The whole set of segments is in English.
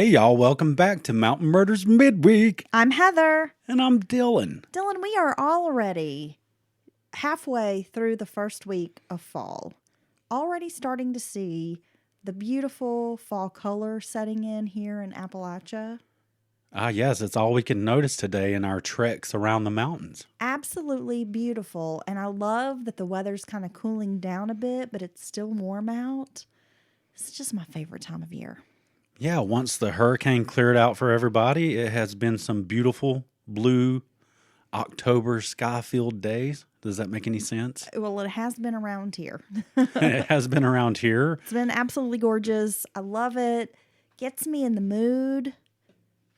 Hey y'all, welcome back to Mountain Murders Midweek. I'm Heather. And I'm Dylan. Dylan, we are already halfway through the first week of fall. Already starting to see the beautiful fall color setting in here in Appalachia. Yes, it's all we can notice today in our treks around the mountains. Absolutely beautiful. And I love that the weather's kind of cooling down a bit, but it's still warm out. It's just my favorite time of year. Yeah, once the hurricane cleared out for everybody, it has been some beautiful blue October sky-filled days. Does that make any sense? Well, it has been around here. It has been around here. It's been absolutely gorgeous. I love it. Gets me in the mood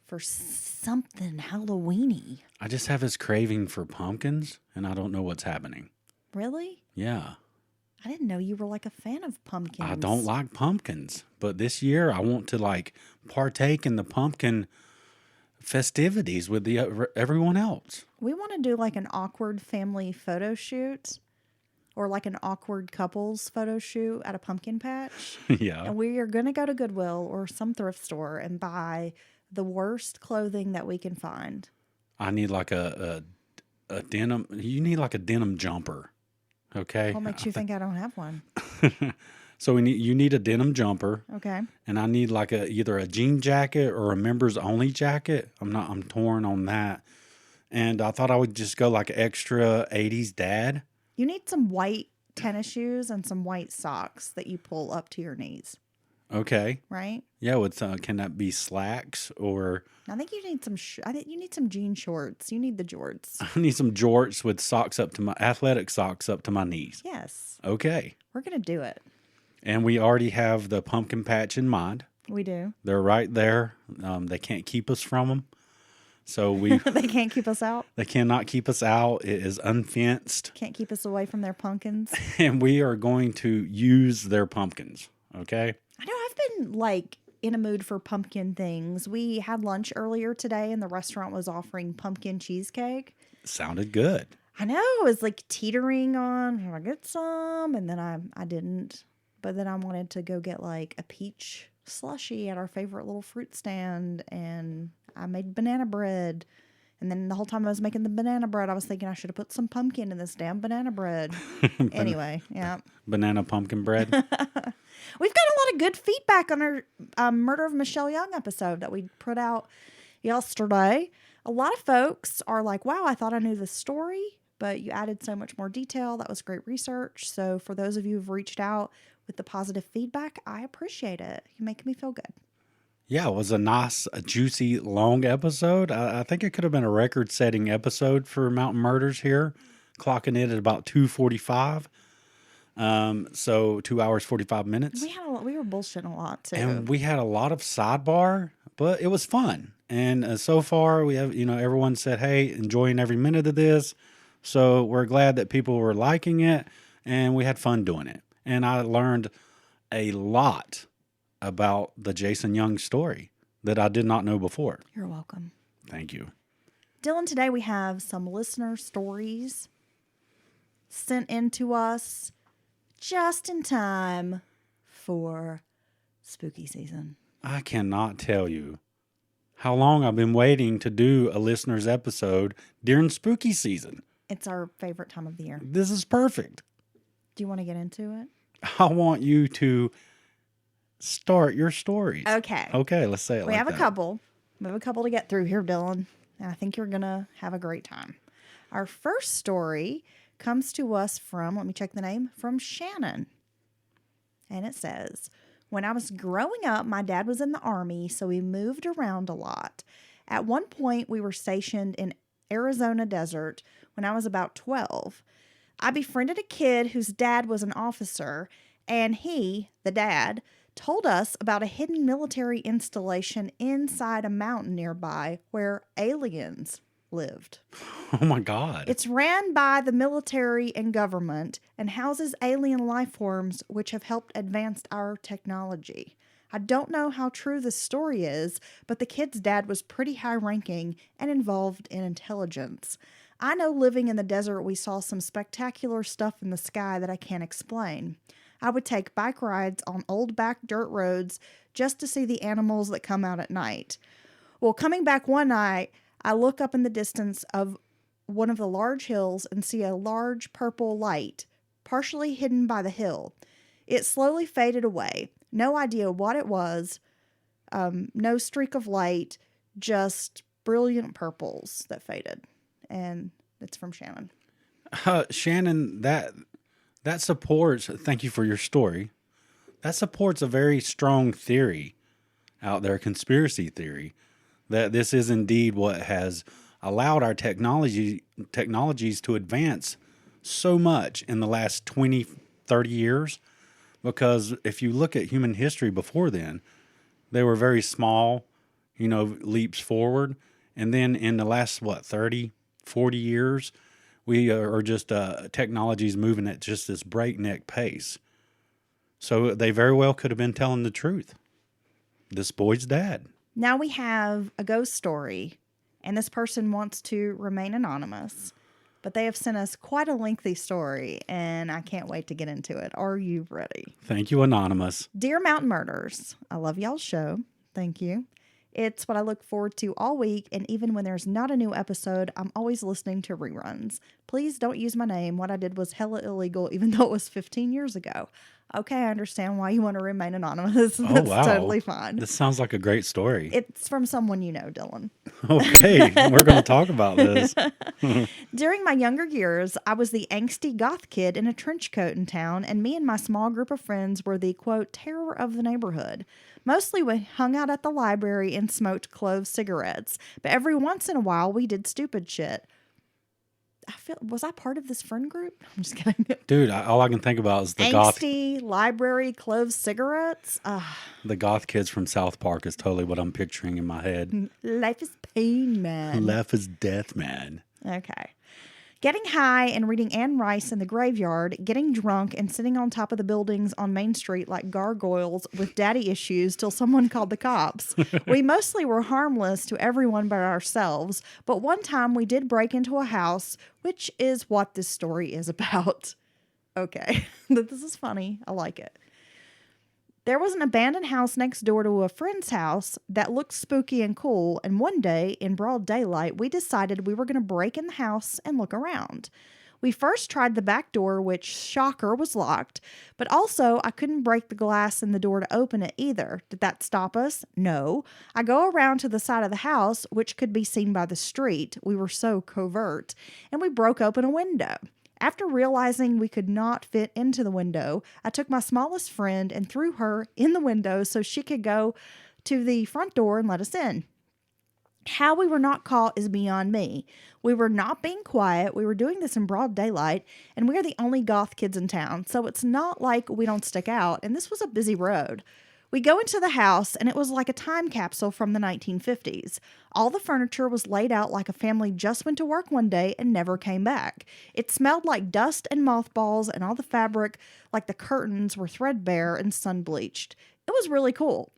for something Halloweeny. I just have this craving for pumpkins, and I don't know what's happening. Really? Yeah. I didn't know you were like a fan of pumpkins. I don't like pumpkins, but this year I want to partake in the pumpkin festivities with everyone else. We want to do like an awkward family photo shoot or like an awkward couples photo shoot at a pumpkin patch. Yeah. And we are going to go to Goodwill or some thrift store and buy the worst clothing that we can find. I need like a denim. You need like a denim jumper. Okay. What makes you think I don't have one? So you need a denim jumper. Okay. And I need like either a jean jacket or a members only jacket. I'm torn on that. And I thought I would just go like extra 80s dad. You need some white tennis shoes and some white socks that you pull up to your knees. Okay. Right? Yeah. Can that be slacks or? I think you need I think you need some jean shorts. You need the jorts. I need some jorts with athletic socks up to my knees. Yes. Okay. We're going to do it. And we already have the pumpkin patch in mind. We do. They're right there. They can't keep us from them. So They can't keep us out. They cannot keep us out. It is unfenced. Can't keep us away from their pumpkins. And we are going to use their pumpkins. Okay. I know I've been in a mood for pumpkin things. We had lunch earlier today and the restaurant was offering pumpkin cheesecake. Sounded good. I know. I was teetering on, should I get some? And then I didn't. But then I wanted to go get a peach slushie at our favorite little fruit stand. And I made banana bread. And then the whole time I was making the banana bread, I was thinking I should have put some pumpkin in this damn banana bread. Anyway, yeah. Banana pumpkin bread. We've got a lot of good feedback on our Murder of Michelle Young episode that we put out yesterday. A lot of folks are like, wow, I thought I knew the story, but you added so much more detail. That was great research. So for those of you who've reached out with the positive feedback, I appreciate it. You make me feel good. Yeah, it was a juicy, long episode. I think it could have been a record-setting episode for Mountain Murders here, clocking it at about 2:45. So 2 hours, 45 minutes. We were bullshitting a lot too. And we had a lot of sidebar, but it was fun. And so far we have, everyone said, hey, enjoying every minute of this. So we're glad that people were liking it and we had fun doing it. And I learned a lot about the Jason Young story that I did not know before. You're welcome. Thank you. Dylan, today we have some listener stories sent in to us just in time for spooky season. I cannot tell you how long I've been waiting to do a listener's episode during spooky season. It's our favorite time of the year. This is perfect. Do you want to get into it? I want you to start your stories. Okay. Okay, let's say it We like have that. a couple. We have a couple to get through here, Dylan. And I think you're going to have a great time. Our first story comes to us from, let me check the name, from Shannon. And it says, when I was growing up, my dad was in the Army, so we moved around a lot. At one point, we were stationed in Arizona desert when I was about 12. I befriended a kid whose dad was an officer, and he, the dad, told us about a hidden military installation inside a mountain nearby where aliens lived. Oh my God. It's ran by the military and government and houses alien life forms which have helped advance our technology. I don't know how true this story is, but the kid's dad was pretty high ranking and involved in intelligence. I know living in the desert, we saw some spectacular stuff in the sky that I can't explain. I would take bike rides on old back dirt roads just to see the animals that come out at night. Well, coming back one night, I look up in the distance of one of the large hills and see a large purple light, partially hidden by the hill. It slowly faded away. No idea what it was. No streak of light, just brilliant purples that faded. And it's from Shannon. Shannon, that supports. Thank you for your story. That supports a very strong theory out there, conspiracy theory, that this is indeed what has allowed our technologies to advance so much in the last 20, 30 years. Because if you look at human history before then, they were very small, leaps forward. And then in the last, 30, 40 years, we are just technology's moving at just this breakneck pace. So they very well could have been telling the truth. This boy's dad. Now we have a ghost story, and this person wants to remain anonymous, but they have sent us quite a lengthy story, and I can't wait to get into it. Are you ready? Thank you, Anonymous. Dear Mountain Murders, I love y'all's show. Thank you. It's what I look forward to all week, and even when there's not a new episode, I'm always listening to reruns. Please don't use my name. What I did was hella illegal, even though it was 15 years ago. Okay, I understand why you want to remain anonymous. That's totally fine. This sounds like a great story. It's from someone you know, Dylan. Okay, we're going to talk about this. During my younger years, I was the angsty goth kid in a trench coat in town, and me and my small group of friends were the, quote, terror of the neighborhood. Mostly we hung out at the library and smoked clove cigarettes, but every once in a while we did stupid shit. Was I part of this friend group? I'm just kidding. Dude, all I can think about is the angsty library clove cigarettes. The goth kids from South Park is totally what I'm picturing in my head. Life is pain, man. Life is death, man. Okay. Getting high and reading Anne Rice in the graveyard, getting drunk and sitting on top of the buildings on Main Street like gargoyles with daddy issues till someone called the cops. We mostly were harmless to everyone but ourselves, but one time we did break into a house, which is what this story is about. Okay, this is funny. I like it. There was an abandoned house next door to a friend's house that looked spooky and cool, and one day, in broad daylight, we decided we were going to break in the house and look around. We first tried the back door, which, shocker, was locked, but also I couldn't break the glass in the door to open it either. Did that stop us? No. I go around to the side of the house, which could be seen by the street. We were so covert, and we broke open a window. After realizing we could not fit into the window, I took my smallest friend and threw her in the window so she could go to the front door and let us in. How we were not caught is beyond me. We were not being quiet. We were doing this in broad daylight, and we're the only goth kids in town, so it's not like we don't stick out, and this was a busy road. We go into the house, and it was like a time capsule from the 1950s. All the furniture was laid out like a family just went to work one day and never came back. It smelled like dust and mothballs, and all the fabric, like the curtains, were threadbare and sun-bleached. It was really cool.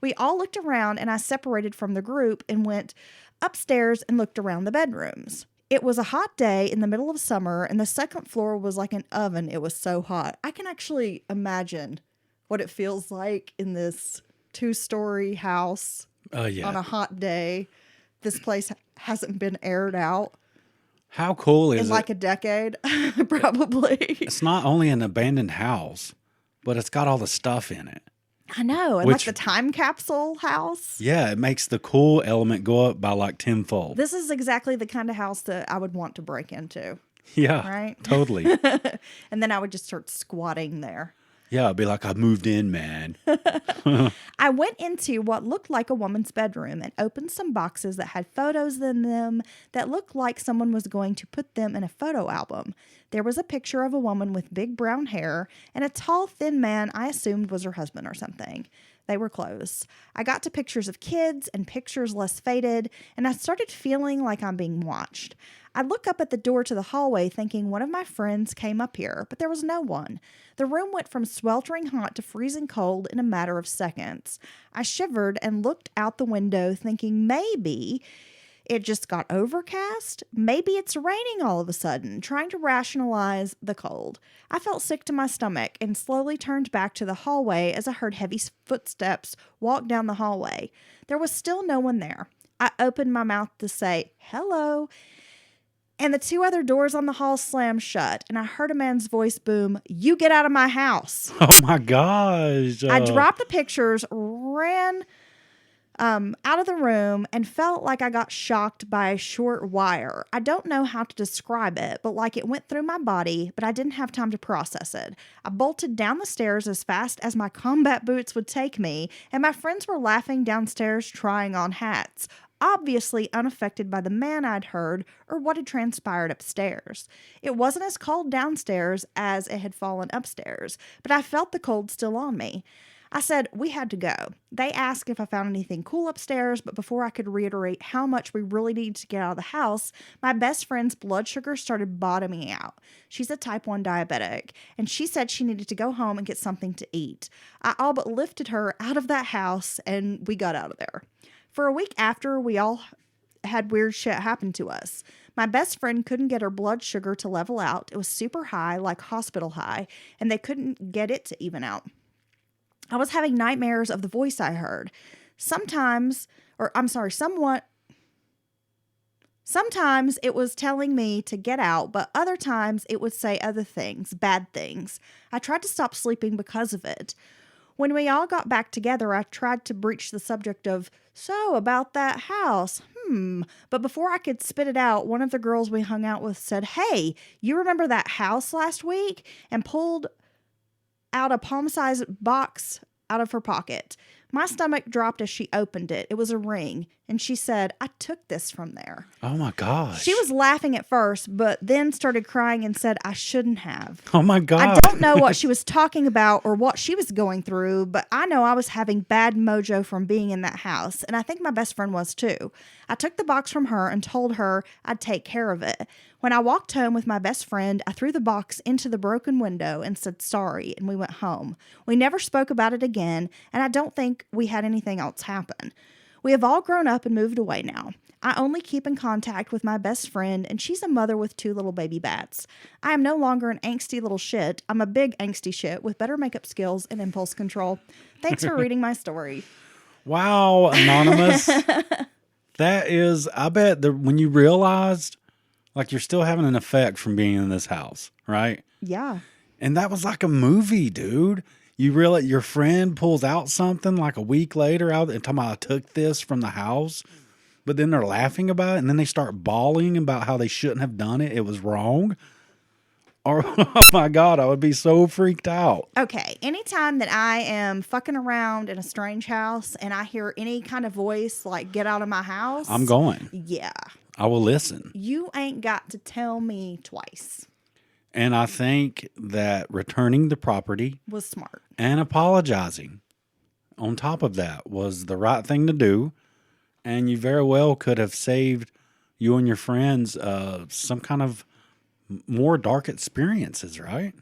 We all looked around, and I separated from the group and went upstairs and looked around the bedrooms. It was a hot day in the middle of summer, and the second floor was like an oven. It was so hot. I can actually imagine what it feels like in this 2-story house on a hot day. This place hasn't been aired out. How cool is it? In like a decade, probably. It's not only an abandoned house, but it's got all the stuff in it. I know. And like the time capsule house. Yeah, it makes the cool element go up by like tenfold. This is exactly the kind of house that I would want to break into. Yeah, right? Totally. And then I would just start squatting there. Yeah, I'd be like, I moved in, man. I went into what looked like a woman's bedroom and opened some boxes that had photos in them that looked like someone was going to put them in a photo album. There was a picture of a woman with big brown hair and a tall, thin man I assumed was her husband or something. They were close. I got to pictures of kids and pictures less faded, and I started feeling like I'm being watched. I look up at the door to the hallway thinking one of my friends came up here, but there was no one. The room went from sweltering hot to freezing cold in a matter of seconds. I shivered and looked out the window thinking maybe It just got overcast. Maybe it's raining all of a sudden, trying to rationalize the cold. I felt sick to my stomach and slowly turned back to the hallway as I heard heavy footsteps walk down the hallway. There was still no one there. I opened my mouth to say, hello, and the 2 other doors on the hall slammed shut, and I heard a man's voice boom, "You get out of my house." Oh my gosh. I dropped the pictures, ran out of the room, and felt like I got shocked by a short wire. I don't know how to describe it, but like it went through my body, but I didn't have time to process it. I bolted down the stairs as fast as my combat boots would take me, and my friends were laughing downstairs trying on hats, obviously unaffected by the man I'd heard or what had transpired upstairs. It wasn't as cold downstairs as it had fallen upstairs, but I felt the cold still on me. I said we had to go. They asked if I found anything cool upstairs, but before I could reiterate how much we really needed to get out of the house, my best friend's blood sugar started bottoming out. She's a type 1 diabetic, and she said she needed to go home and get something to eat. I all but lifted her out of that house, and we got out of there. For a week after, we all had weird shit happen to us. My best friend couldn't get her blood sugar to level out. It was super high, like hospital high, and they couldn't get it to even out. I was having nightmares of the voice I heard. Sometimes it was telling me to get out, but other times it would say other things, bad things. I tried to stop sleeping because of it. When we all got back together, I tried to breach the subject of, so about that house, But before I could spit it out, one of the girls we hung out with said, "Hey, you remember that house last week?" and pulled out a palm-sized box out of her pocket. My stomach dropped as she opened it. It was a ring, and she said, "I took this from there." Oh my gosh. She was laughing at first, but then started crying and said I shouldn't have. Oh my I God. don't know what she was talking about or what she was going through, but I know I was having bad mojo from being in that house, and I think my best friend was too. I took the box from her and told her I'd take care of it. When I walked home with my best friend, I threw the box into the broken window and said sorry, and we went home. We never spoke about it again, and I don't think we had anything else happen. We have all grown up and moved away now. I only keep in contact with my best friend, and she's a mother with 2 little baby bats. I am no longer an angsty little shit. I'm a big angsty shit with better makeup skills and impulse control. Thanks for reading my story. Wow, Anonymous. That is, I bet when you realized, like, you're still having an effect from being in this house, right? Yeah. And that was like a movie, dude. You realize your friend pulls out something like a week later out and talking about, "I took this from the house," but then they're laughing about it, and then they start bawling about how they shouldn't have done it. It was wrong. Or, oh my God, I would be so freaked out. Okay, anytime that I am fucking around in a strange house and I hear any kind of voice like "get out of my house," I'm going. Yeah. I will listen. You ain't got to tell me twice. And I think that returning the property Was smart. and apologizing on top of that was the right thing to do. And you very well could have saved you and your friends some kind of more dark experiences, right?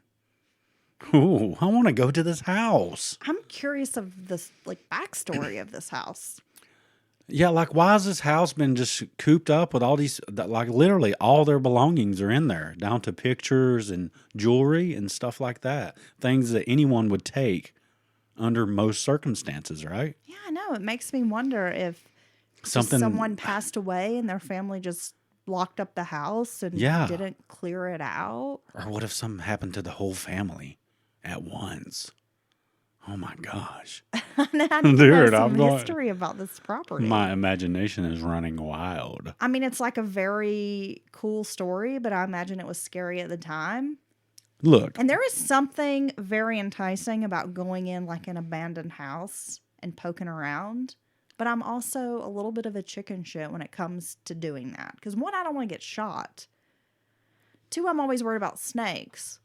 Ooh, I want to go to this house. I'm curious of this backstory of this house. Yeah, like, why has this house been just cooped up with all these, like, literally all their belongings are in there, down to pictures and jewelry and stuff like that. Things that anyone would take under most circumstances, right? Yeah, I know. It makes me wonder if someone passed away and their family just locked up the house and didn't clear it out. Or what if something happened to the whole family at once? Oh my gosh. I need to know Dude, some history about this property. My imagination is running wild. I mean, it's like a very cool story, but I imagine it was scary at the time. Look. And there is something very enticing about going in like an abandoned house and poking around. But I'm also a little bit of a chicken shit when it comes to doing that. Because 1, I don't want to get shot. 2, I'm always worried about snakes.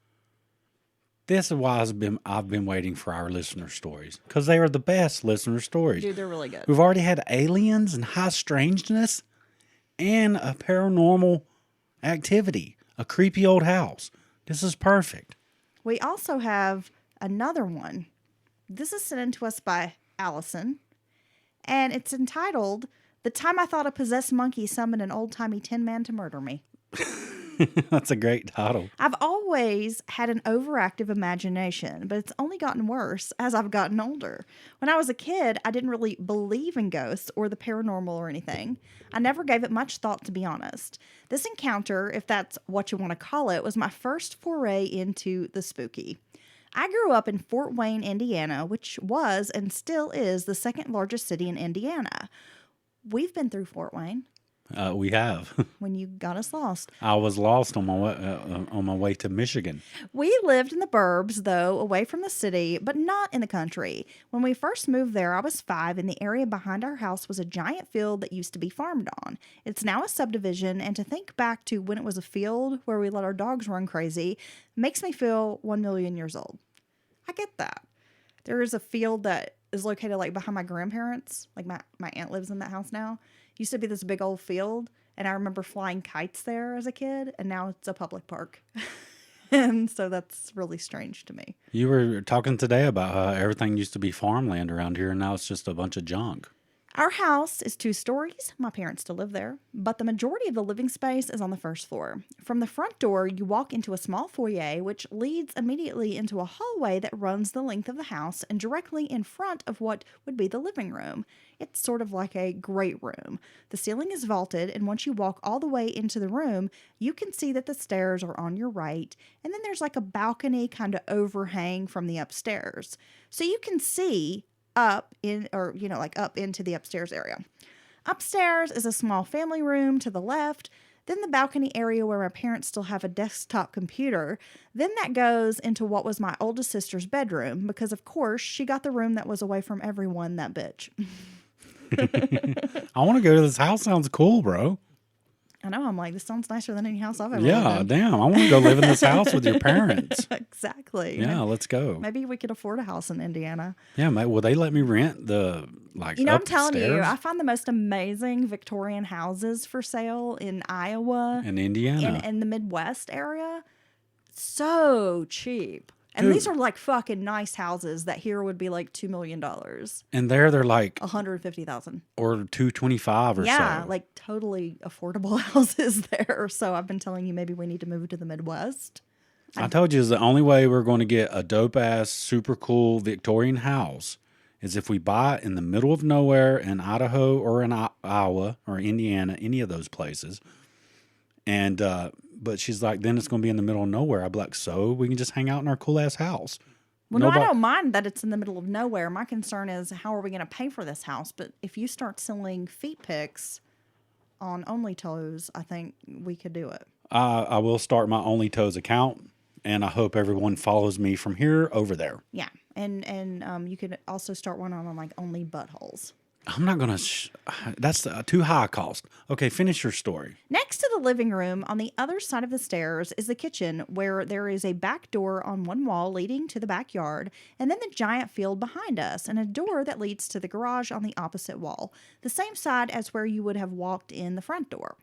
This is why I've been waiting for our listener stories, because they are the best listener stories. Dude, they're really good. We've already had aliens and high strangeness and a paranormal activity, a creepy old house. This is perfect. We also have another one. This is sent in to us by Allison, and it's entitled The time I thought a possessed monkey summoned an old-timey tin man to murder me. That's a great title. I've always had an overactive imagination, but it's only gotten worse as I've gotten older. When I was a kid, I didn't really believe in ghosts or the paranormal or anything. I never gave it much thought, to be honest. This encounter, if that's what you want to call it, was my first foray into the spooky. I grew up in Fort Wayne, Indiana, which was and still is the second largest city in Indiana. We've been through Fort Wayne. We have. When you got us lost. I was lost on my way to Michigan. We lived in the burbs, though, away from the city, but not in the country. When we first moved there, I was 5, and the area behind our house was a giant field that used to be farmed on. It's now a subdivision, and to think back to when it was a field where we let our dogs run crazy makes me feel 1 million years old. I get that. There is a field that is located like behind my grandparents. Like my aunt lives in that house now. Used to be this big old field, and I remember flying kites there as a kid, and now it's a public park. And so that's really strange to me. You were talking today about how everything used to be farmland around here, and now it's just a bunch of junk. Our house is 2 stories. My parents still live there, but the majority of the living space is on the first floor. From the front door, you walk into a small foyer, which leads immediately into a hallway that runs the length of the house and directly in front of what would be the living room. It's sort of like a great room. The ceiling is vaulted, and once you walk all the way into the room, you can see that the stairs are on your right, and then there's like a balcony kind of overhang from the upstairs. So you can see up into the upstairs area. Upstairs is a small family room to the left, then the balcony area where my parents still have a desktop computer. Then that goes into what was my oldest sister's bedroom, because of course she got the room that was away from everyone, that bitch. I want to go to this house. Sounds cool, bro. I know. I'm like, this sounds nicer than any house I've ever Yeah, lived in. damn. I want to go live in this house with your parents. Exactly. Yeah, let's go. Maybe we could afford a house in Indiana. Yeah, mate. Will they let me rent the I'm telling you, upstairs? I find the most amazing Victorian houses for sale in Iowa In Indiana. and the Midwest area. So cheap. And Dude. these are like fucking nice houses that here would be like $2 million. And there they're like $150,000. or 225 or Yeah, so. like totally affordable houses there. So I've been telling you maybe we need to move to the Midwest. I told you, is the only way we're going to get a dope ass, super cool Victorian house is if we buy it in the middle of nowhere in Idaho or in Iowa or Indiana, any of those places. And but she's like, then it's going to be in the middle of nowhere. I'd be like, so we can just hang out in our cool ass house. Well, no, I don't mind that it's in the middle of nowhere. My concern is how are we going to pay for this house? But if you start selling feet pics on Only Toes, I think we could do it. I will start my Only Toes account, and I hope everyone follows me from here over there. Yeah, and you could also start one on like Only Buttholes. I'm not going to... that's too high a cost. Okay, finish your story. Next to the living room, on the other side of the stairs, is the kitchen, where there is a back door on one wall leading to the backyard, and then the giant field behind us, and a door that leads to the garage on the opposite wall, the same side as where you would have walked in the front door.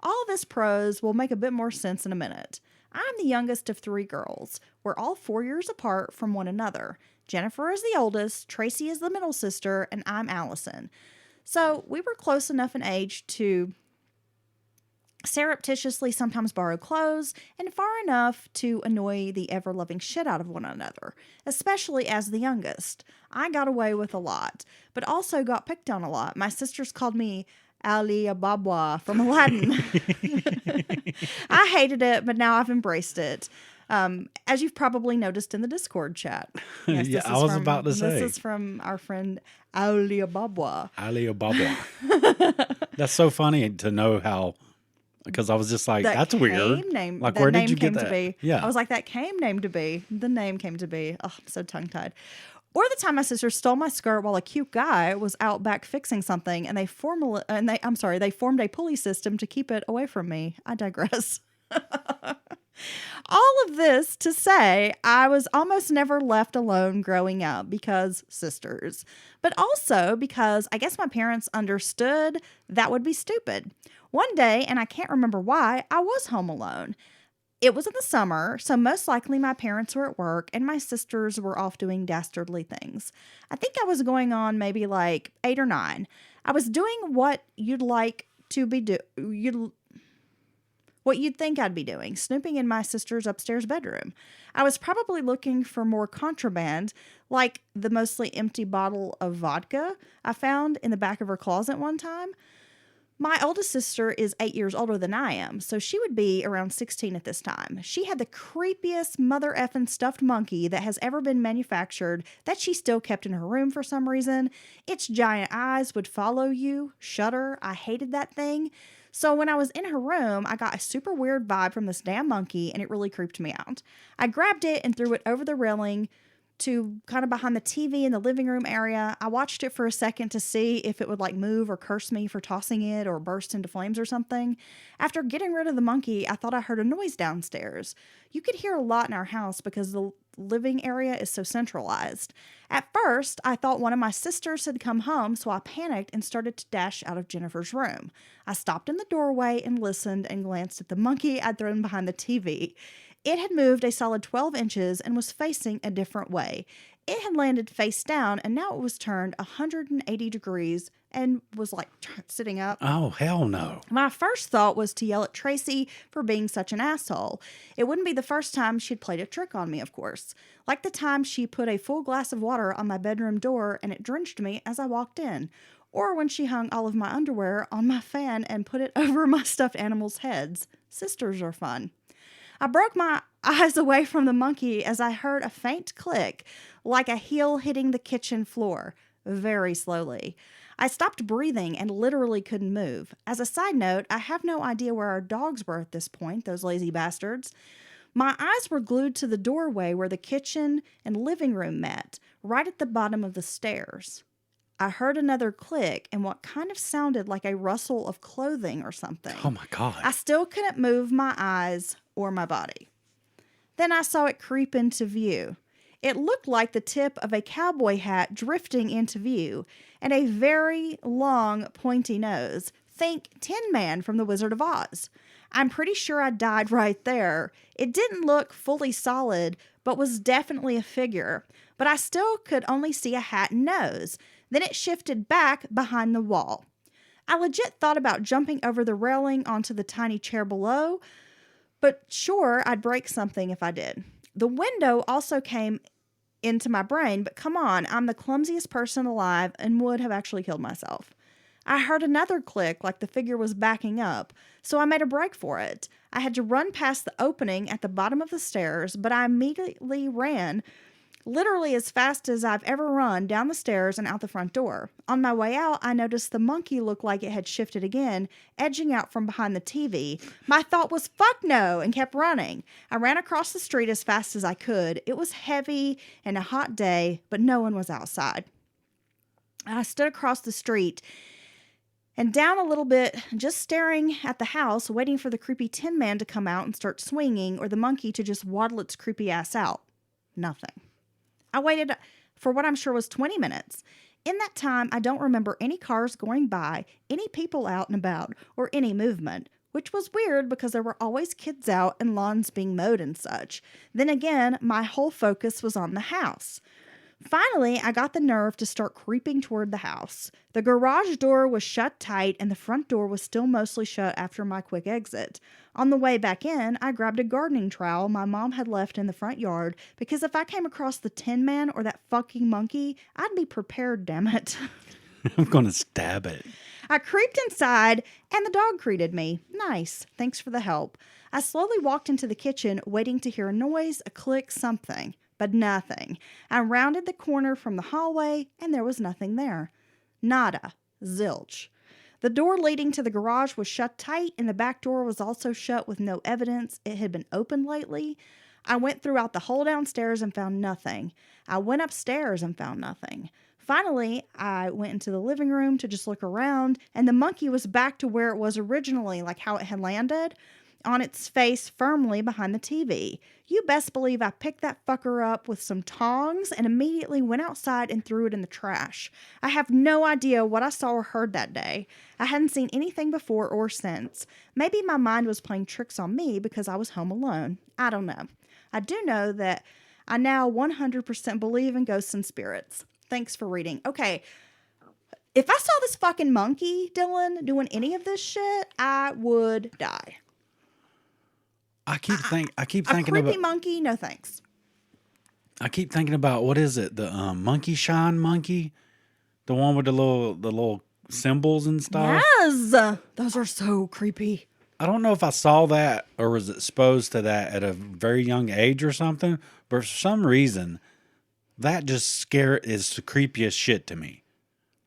All of this prose will make a bit more sense in a minute. I'm the youngest of 3 girls. We're all 4 years apart from one another. Jennifer is the oldest, Tracy is the middle sister, and I'm Allison. So we were close enough in age to surreptitiously sometimes borrow clothes, and far enough to annoy the ever-loving shit out of one another, especially as the youngest. I got away with a lot, but also got picked on a lot. My sisters called me Ali Ababwa from Aladdin. I hated it, but now I've embraced it. As you've probably noticed in the Discord chat. Yes, Yeah, I was about to say. This is from our friend Ali Ababwa. Ali Obabwa. That's so funny to know how, because I was just like, that's weird. Like, where did you get that? To be. Yeah. I was like, that came name to be. The name came to be. Oh, I'm so tongue-tied. Or the time my sister stole my skirt while a cute guy was out back fixing something, and they formed a pulley system to keep it away from me. I digress. All of this to say, I was almost never left alone growing up because sisters, but also because I guess my parents understood that would be stupid. One day, and I can't remember why, I was home alone. It was in the summer, so most likely my parents were at work and my sisters were off doing dastardly things. I think I was going on maybe like 8 or 9. I was doing what you'd like to be what you'd think I'd be doing, snooping in my sister's upstairs bedroom. I was probably looking for more contraband, like the mostly empty bottle of vodka I found in the back of her closet one time. My oldest sister is 8 years older than I am, so she would be around 16 at this time. She had the creepiest mother effing stuffed monkey that has ever been manufactured that she still kept in her room for some reason. Its giant eyes would follow you. Shudder. I hated that thing. So when I was in her room, I got a super weird vibe from this damn monkey, and it really creeped me out. I grabbed it and threw it over the railing to kind of behind the TV in the living room area. I watched it for a second to see if it would like move or curse me for tossing it or burst into flames or something. After getting rid of the monkey, I thought I heard a noise downstairs. You could hear a lot in our house because the living area is so centralized. At first, I thought one of my sisters had come home, so I panicked and started to dash out of Jennifer's room. I stopped in the doorway and listened and glanced at the monkey I'd thrown behind the TV. It had moved a solid 12 inches and was facing a different way. It had landed face down, and now it was turned 180 degrees and was like sitting up. Oh, hell no. My first thought was to yell at Tracy for being such an asshole. It wouldn't be the first time she'd played a trick on me, of course. Like the time she put a full glass of water on my bedroom door and it drenched me as I walked in. Or when she hung all of my underwear on my fan and put it over my stuffed animals' heads. Sisters are fun. I broke my eyes away from the monkey as I heard a faint click, like a heel hitting the kitchen floor, very slowly. I stopped breathing and literally couldn't move. As a side note, I have no idea where our dogs were at this point, those lazy bastards. My eyes were glued to the doorway where the kitchen and living room met, right at the bottom of the stairs. I heard another click and what kind of sounded like a rustle of clothing or something. Oh, my God. I still couldn't move my eyes or my body. Then I saw it creep into view. It looked like the tip of a cowboy hat drifting into view and a very long, pointy nose. Think Tin Man from The Wizard of Oz. I'm pretty sure I died right there. It didn't look fully solid, but was definitely a figure. But I still could only see a hat and nose. Then it shifted back behind the wall. I legit thought about jumping over the railing onto the tiny chair below, but sure, I'd break something if I did. The window also came into my brain, but come on, I'm the clumsiest person alive and would have actually killed myself. I heard another click like the figure was backing up, so I made a break for it. I had to run past the opening at the bottom of the stairs, but I immediately ran literally as fast as I've ever run down the stairs and out the front door. On my way out, I noticed the monkey looked like it had shifted again, edging out from behind the TV. My thought was, fuck no, and kept running. I ran across the street as fast as I could. It was heavy and a hot day, but no one was outside. I stood across the street and down a little bit, just staring at the house, waiting for the creepy Tin Man to come out and start swinging, or the monkey to just waddle its creepy ass out. Nothing. I waited for what I'm sure was 20 minutes. In that time, I don't remember any cars going by, any people out and about, or any movement, which was weird because there were always kids out and lawns being mowed and such. Then again, my whole focus was on the house. Finally, I got the nerve to start creeping toward the house. The garage door was shut tight and the front door was still mostly shut after my quick exit. On the way back in, I grabbed a gardening trowel my mom had left in the front yard because if I came across the Tin Man or that fucking monkey, I'd be prepared, damn it. I'm going to stab it. I creeped inside and the dog greeted me. Nice. Thanks for the help. I slowly walked into the kitchen, waiting to hear a noise, a click, something. But nothing. I rounded the corner from the hallway, and there was nothing there. Nada. Zilch. The door leading to the garage was shut tight, and the back door was also shut with no evidence it had been opened lately. I went throughout the whole downstairs and found nothing. I went upstairs and found nothing. Finally, I went into the living room to just look around, and the monkey was back to where it was originally, like how it had landed, on its face firmly behind the TV. You best believe I picked that fucker up with some tongs and immediately went outside and threw it in the trash. I have no idea what I saw or heard that day. I hadn't seen anything before or since. Maybe my mind was playing tricks on me because I was home alone. I don't know. I do know that I now 100% believe in ghosts and spirits. Thanks for reading. Okay, If I saw this fucking monkey, Dylan, doing any of this shit, I would die. I keep A thinking creepy about. monkey, no thanks. I keep thinking about what is it? The monkey shine monkey, the one with the little symbols and stuff. Yes, those are so creepy. I don't know if I saw that or was exposed to that at a very young age or something, but for some reason, that just is the creepiest shit to me.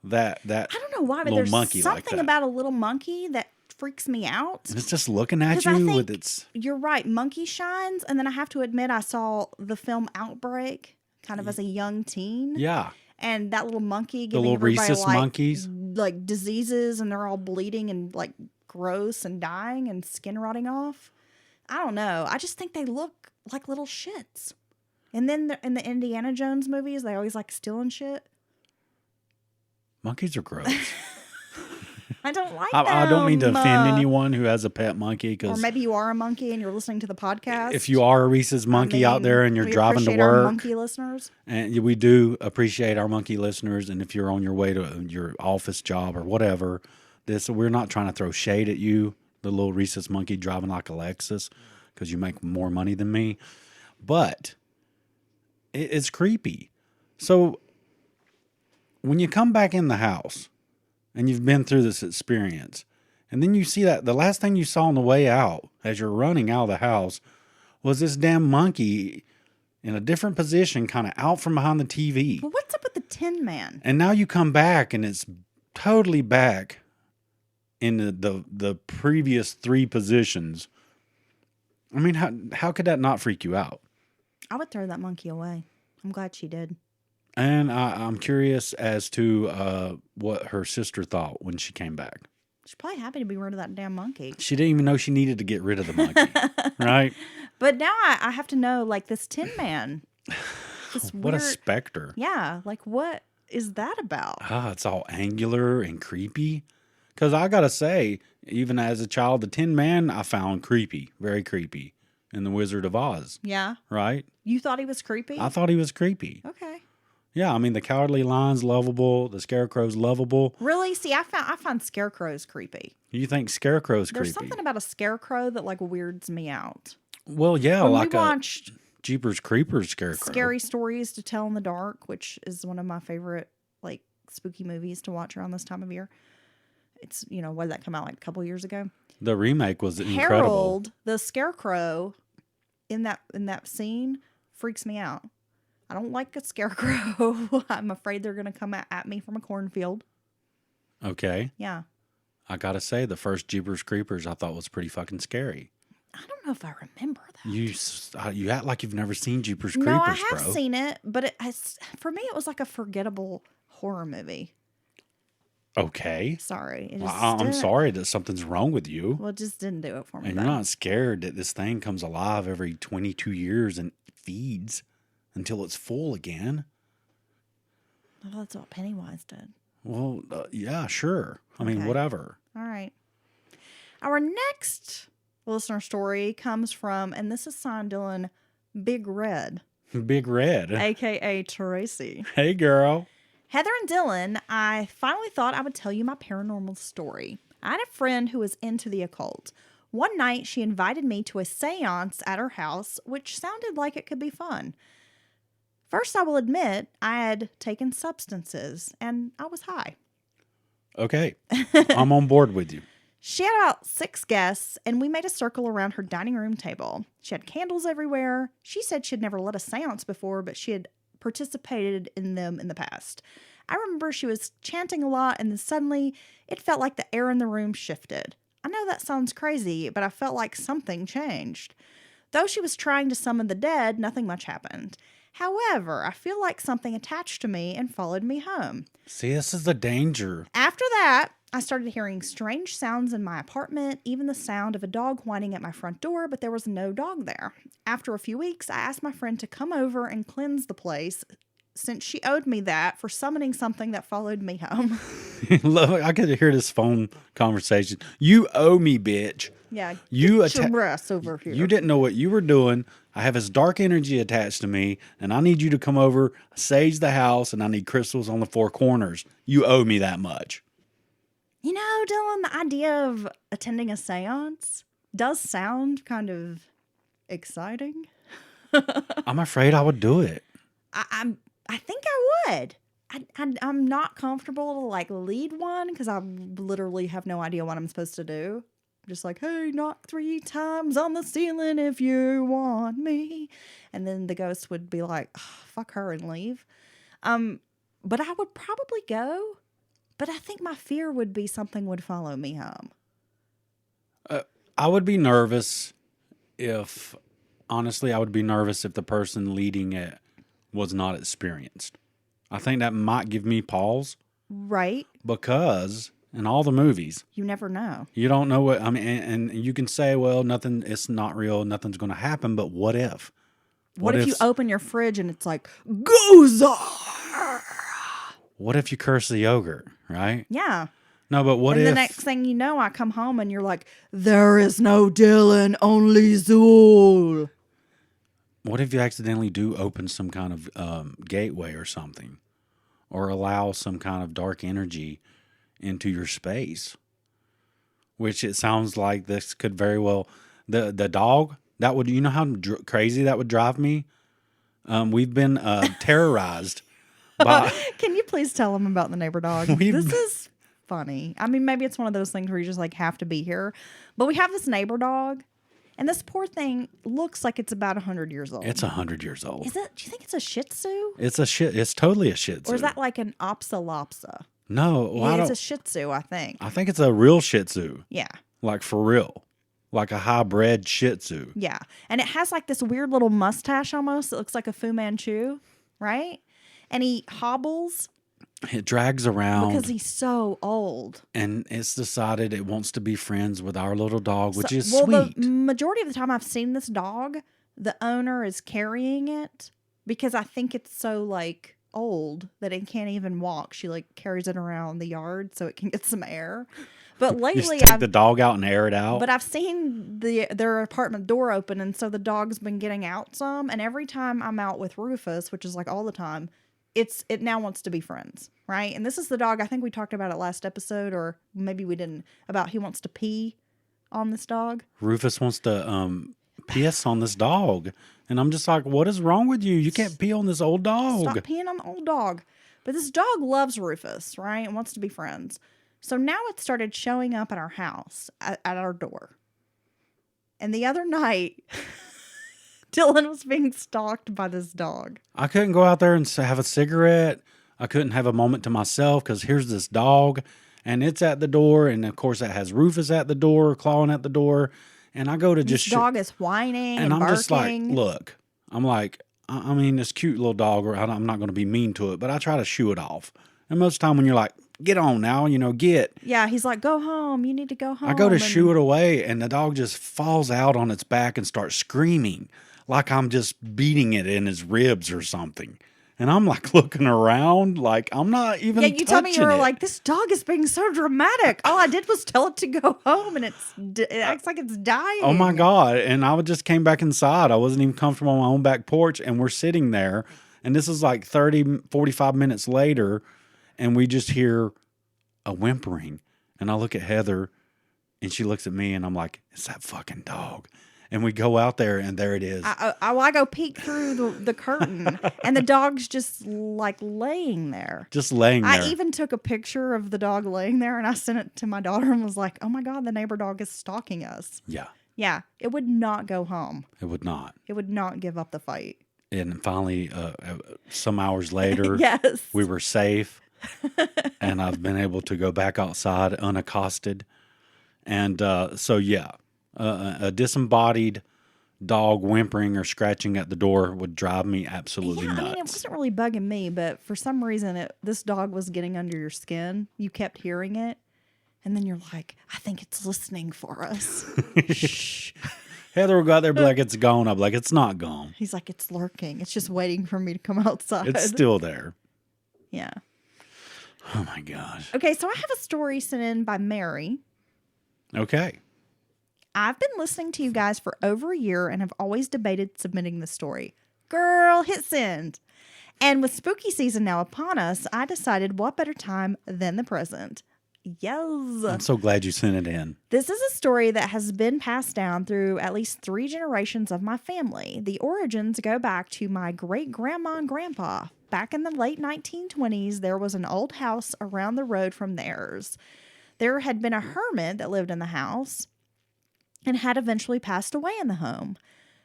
That I don't know why, but little there's monkey like something that. about a little monkey that freaks me out. It's just looking at 'Cause I you think with its. You're right, monkey shines, and then I have to admit I saw the film Outbreak kind of as a young teen. Yeah, And that little monkey the giving little everybody rhesus monkeys. like diseases, and they're all bleeding and like gross and dying and skin rotting off. I don't know. I just think they look like little shits. And then in the Indiana Jones movies, they always like stealing shit. Monkeys are gross. I don't like I don't mean to them. offend anyone who has a pet monkey Or because maybe you are a monkey and you're listening to the podcast. if you are a rhesus monkey out there and you're we driving to appreciate our work, monkey listeners. and we do appreciate our monkey listeners, and if you're on your way to your office job or whatever, we're not trying to throw shade at you, the little rhesus monkey driving like a Lexus, because you make more money than me, but it's creepy. So when you come back in the house and you've been through this experience, and then you see that the last thing you saw on the way out as you're running out of the house was this damn monkey in a different position, kind of out from behind the TV. But what's up with the Tin Man? And now you come back and it's totally back in the previous three positions. I mean, how could that not freak you out? I would throw that monkey away. I'm glad she did. And I'm curious as to what her sister thought when she came back. She's probably happy to be rid of that damn monkey. She didn't even know she needed to get rid of the monkey, right? But now I have to know, like, this Tin Man. This What a weird- specter. Yeah, like, what is that about? It's all angular and creepy. Because I got to say, even as a child, the Tin Man I found creepy, very creepy in The Wizard of Oz, Yeah. right? You thought he was creepy? I thought he was creepy. Okay. Yeah, I mean, the Cowardly Lion's lovable, the Scarecrow's lovable. Really? See, I find scarecrows creepy. You think Scarecrow's There's creepy? something about a scarecrow that, like, weirds me out. Well, yeah, When like we a watched Jeepers Creepers Scarecrow. Scary Stories to Tell in the Dark, which is one of my favorite, like, spooky movies to watch around this time of year. It's, what did that come out, like, a couple years ago? The remake was incredible. Harold, the scarecrow, in that scene, freaks me out. I don't like a scarecrow. I'm afraid they're going to come at me from a cornfield. Okay. Yeah. I got to say, the first Jeepers Creepers I thought was pretty fucking scary. I don't know if I remember that. You act like you've never seen Jeepers Creepers, No, I have bro. seen it, but for me, it was like a forgettable horror movie. Okay. Sorry. It Well, just I'm didn't- sorry that something's wrong with you. Well, it just didn't do it for me. And you're not scared that this thing comes alive every 22 years and feeds until it's full again. Oh, that's what Pennywise did. Well, yeah, sure. I mean, Okay. whatever. All right. Our next listener story comes from, and this is signed Dylan Big Red, Big Red. a.k.a. Tracy. Hey, girl. Heather and Dylan, I finally thought I would tell you my paranormal story. I had a friend who was into the occult. One night, she invited me to a seance at her house, which sounded like it could be fun. First, I will admit, I had taken substances, and I was high. Okay. I'm on board with you. She had about 6 guests, and we made a circle around her dining room table. She had candles everywhere. She said she'd never led a seance before, but she had participated in them in the past. I remember she was chanting a lot, and then suddenly it felt like the air in the room shifted. I know that sounds crazy, but I felt like something changed. Though she was trying to summon the dead, nothing much happened. However, I feel like something attached to me and followed me home. See, this is the danger. After that, I started hearing strange sounds in my apartment, even the sound of a dog whining at my front door, but there was no dog there. After a few weeks, I asked my friend to come over and cleanse the place, since she owed me that for summoning something that followed me home. Love it. I could hear this phone conversation. You owe me, bitch. Yeah, You get your ass over here. You didn't know what you were doing. I have this dark energy attached to me, and I need you to come over, sage the house, and I need crystals on the four corners. You owe me that much. You know, Dylan, the idea of attending a seance does sound kind of exciting. I'm afraid I would do it. I think I would. I'm not comfortable to like lead one because I literally have no idea what I'm supposed to do. Just like, hey, knock 3 times on the ceiling if you want me. And then the ghost would be like, oh, fuck her and leave. But I would probably go. But I think my fear would be something would follow me home. I would be nervous if, honestly, I would be nervous if the person leading it was not experienced. I think that might give me pause. Right. Because in all the movies, you never know. You don't know what, I mean, and you can say, well, nothing, it's not real, nothing's going to happen, but what if? What if you open your fridge and it's like, Gozar? What if you curse the yogurt, right? Yeah. No, but what if... And the next thing you know, I come home and you're like, there is no Dylan, only Zool. What if you accidentally do open some kind of gateway or something? Or allow some kind of dark energy into your space? Which it sounds like this could very well... The dog, that would... You know how crazy that would drive me? We've been terrorized by... Can you please tell them about the neighbor dog? This is funny. I mean, maybe it's one of those things where you just like have to be here. But we have this neighbor dog, and this poor thing looks like it's about 100 years old. It's 100 years old. Is it? Do you think it's a Shih Tzu? It's totally a Shih Tzu. Or is that like an Opsalopsa? No, well, it's a Shih Tzu, I think. I think it's a real Shih Tzu. Yeah. Like for real. Like a hybrid Shih Tzu. Yeah. And it has like this weird little mustache almost. It looks like a Fu Manchu, right? And he hobbles. It drags around. Because he's so old. And it's decided it wants to be friends with our little dog, which is sweet. Well, the majority of the time I've seen this dog, the owner is carrying it because I think it's so like old that it can't even walk. She like carries it around the yard so it can get some air. But lately, take the dog out and air it out. But I've seen their apartment door open, and so the dog's been getting out some. And every time I'm out with Rufus, which is like all the time, it now wants to be friends, right? And this is the dog. I think we talked about it last episode, or maybe we didn't. About he wants to pee on this dog. Rufus wants to piss on this dog, and I'm just like, what is wrong with you? You can't pee on this old dog. Stop peeing on the old dog. But this dog loves Rufus, right? And wants to be friends. So now it started showing up at our house, at our door. And the other night, Dylan was being stalked by this dog. I couldn't go out there and have a cigarette. I couldn't have a moment to myself because here's this dog, and it's at the door. And, of course, it has Rufus at the door, clawing at the door. And I go to this dog is whining and I'm barking. Just like, look, I'm like, I mean, this cute little dog, I'm not going to be mean to it, but I try to shoo it off. And most of the time when you're like, get on now, get. Yeah, he's like, go home. You need to go home. I go to shoo it away, and the dog just falls out on its back and starts screaming like I'm just beating it in his ribs or something. And I'm like looking around like I'm not even touching it. Yeah, you told me you were like, this dog is being so dramatic. All I did was tell it to go home, and it acts like it's dying. Oh, my God. And I just came back inside. I wasn't even comfortable on my own back porch, and we're sitting there. And this is like 30, 45 minutes later, and we just hear a whimpering. And I look at Heather, and she looks at me, and I'm like, it's that fucking dog. And we go out there, and there it is. I go peek through the curtain, and the dog's just like laying there. Just laying there. I even took a picture of the dog laying there, and I sent it to my daughter and was like, oh my God, the neighbor dog is stalking us. Yeah. Yeah. It would not go home. It would not. It would not give up the fight. And finally, some hours later, yes, we were safe. And I've been able to go back outside unaccosted. And so, yeah. A disembodied dog whimpering or scratching at the door would drive me absolutely nuts. I mean, it wasn't really bugging me, but for some reason, this dog was getting under your skin. You kept hearing it, and then you're like, I think it's listening for us. Shh. Heather will go out there and be like, it's gone. I'll be like, it's not gone. He's like, it's lurking. It's just waiting for me to come outside. It's still there. Yeah. Oh, my gosh. Okay, so I have a story sent in by Mary. Okay. I've been listening to you guys for over a year and have always debated submitting this story. Girl, hit send. And with spooky season now upon us, I decided what better time than the present. Yes. I'm so glad you sent it in. This is a story that has been passed down through at least 3 generations of my family. The origins go back to my great-grandma and grandpa. Back in the late 1920s, there was an old house around the road from theirs. There had been a hermit that lived in the house and had eventually passed away in the home.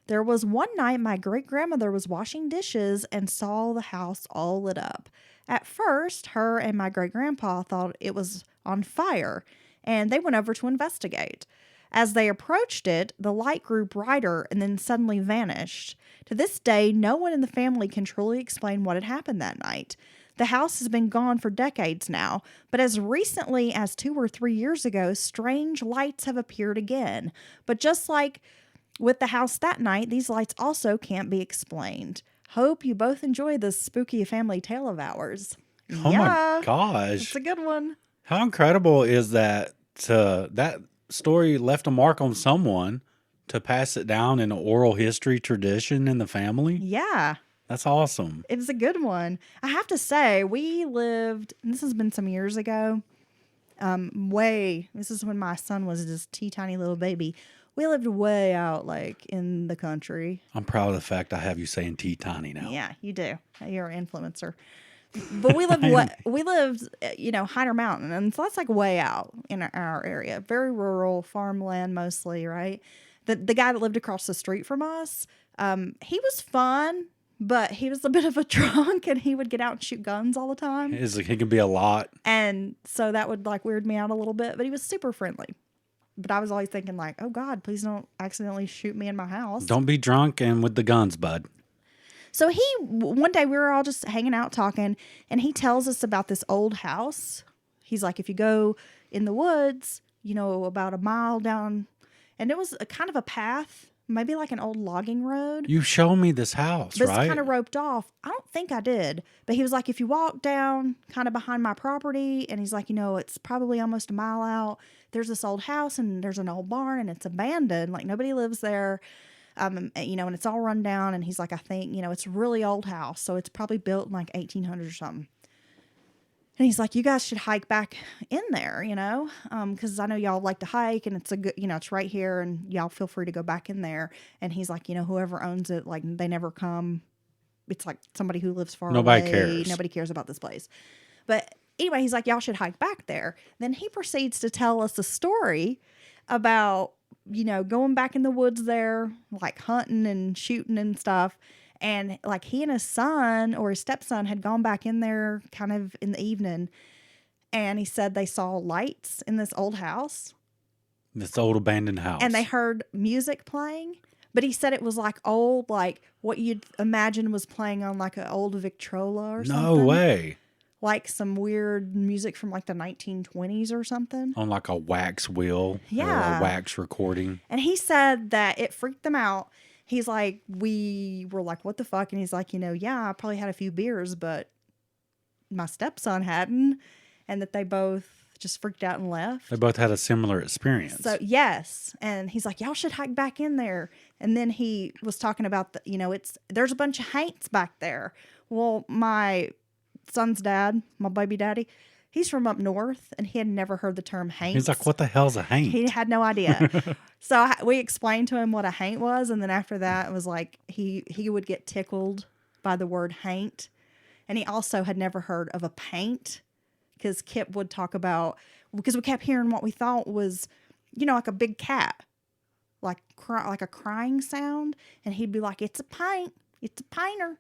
There was one night my great-grandmother was washing dishes and saw the house all lit up. At first, her and my great-grandpa thought it was on fire, and they went over to investigate. As they approached it, the light grew brighter and then suddenly vanished. To this day, no one in the family can truly explain what had happened that night. The house has been gone for decades now, but as recently as 2 or 3 years ago, strange lights have appeared again. But just like with the house that night, these lights also can't be explained. Hope you both enjoy this spooky family tale of ours. Oh my gosh. It's a good one. How incredible is that that story left a mark on someone to pass it down in an oral history tradition in the family? Yeah. That's awesome. It was a good one. I have to say, we lived, and this has been some years ago, this is when my son was this teeny little baby. We lived way out, like, in the country. I'm proud of the fact I have you saying Tiny now. Yeah, you do. You're an influencer. But we lived, Hider Mountain, and so that's like way out in our area. Very rural, farmland mostly, right? The guy that lived across the street from us, he was fun, but he was a bit of a drunk, and he would get out and shoot guns all the time. He can be a lot. And so that would, like, weird me out a little bit, but he was super friendly. But I was always thinking, like, oh, God, please don't accidentally shoot me in my house. Don't be drunk and with the guns, bud. So one day we were all just hanging out talking, and he tells us about this old house. He's like, if you go in the woods, about a mile down, and it was a kind of a path, maybe like an old logging road. You showed me this house, but right? It's kind of roped off. I don't think I did. But he was like, if you walk down kind of behind my property, and he's like, it's probably almost a mile out, there's this old house, and there's an old barn, and it's abandoned. Like, nobody lives there. And it's all run down. And he's like, I think, it's a really old house. So it's probably built in like 1800 or something. And he's like, you guys should hike back in there, because I know y'all like to hike, and it's a good, it's right here, and y'all feel free to go back in there. And he's like, whoever owns it, like, they never come. It's like somebody who lives far Nobody away. cares. Nobody cares about this place. But anyway, he's like, y'all should hike back there. Then he proceeds to tell us a story about, going back in the woods there, like hunting and shooting and stuff. And like he and his son or his stepson had gone back in there kind of in the evening. And he said they saw lights in this old house. This old abandoned house. And they heard music playing. But he said it was like old, like what you'd imagine was playing on like an old Victrola or something. No way. Like some weird music from like the 1920s or something. On like a wax wheel. Yeah. Or a wax recording. And he said that it freaked them out. He's like, we were like, what the fuck? And he's like, yeah, I probably had a few beers, but my stepson hadn't. And that they both just freaked out and left. They both had a similar experience. So, yes. And he's like, y'all should hike back in there. And then he was talking about, there's a bunch of haints back there. Well, my son's dad, my baby daddy, he's from up north, and he had never heard the term haint. He's like, what the hell's a haint? He had no idea. So we explained to him what a haint was, and then after that, it was like he would get tickled by the word haint. And he also had never heard of a paint, because Kip would talk about, because we kept hearing what we thought was, like a big cat, like a crying sound, and he'd be like, it's a paint, it's a painter.